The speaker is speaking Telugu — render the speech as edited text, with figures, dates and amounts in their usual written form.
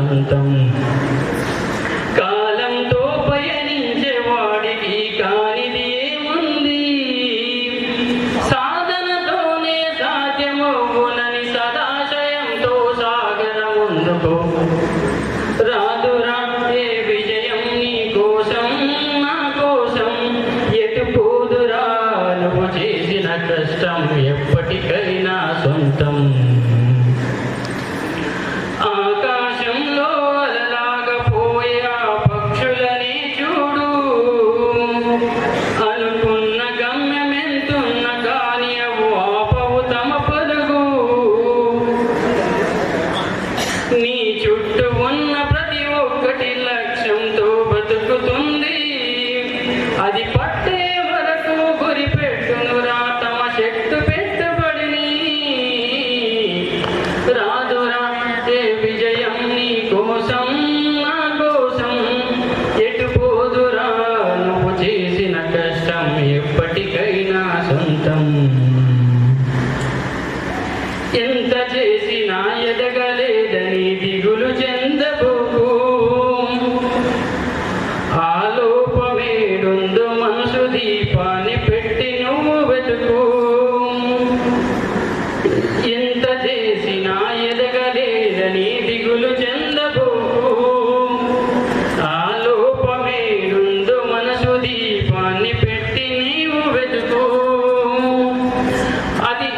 సొంతం. కాలంతో పయనించే వాడికి కానిది ఏముంది, సాధనతోనే సాధ్యమవునని సదాశయంతో సాగర ముందుకు. రాదురా ఏ విజయం నీ కోసం నా కోసం, ఎటు పోదురా నువ్వు చేసిన కష్టం ఎప్పటికైనా సొంతం. ఆకాశంలో అలలాగా పోయే ఆ పక్షులని చూడు, అనుకున్న గమ్యమెంతున్న కాని అవు ఆపవు తమ పరుగు. నీ చుట్టూ ఉన్న ప్రతి ఒక్కటి లక్ష్యంతో బతుకుతుంది, అది పట్టే వరకు గురి పెట్టునురా తమ శక్తి పెట్టుబడిని. రాదురా ఏ విజయం నీ కోసం నా కోసం, ఎటు పోదురా నువ్వు చేసిన కష్టం ఎప్పటికైనా సొంతం. ఎంత చేసినా ఎదగలేదని దిగులు చెందబోకు, ఆలోపమేడుందో మనసు దీపాన్ని పెట్టి నువ్వు వెతుకు. ఎంత చేసినా ఎదగలేదని దిగులు చెందబోకు, ఆలోపమేడుందో మనసు దీపాన్ని పెట్టి నీవు వెతుకు. అది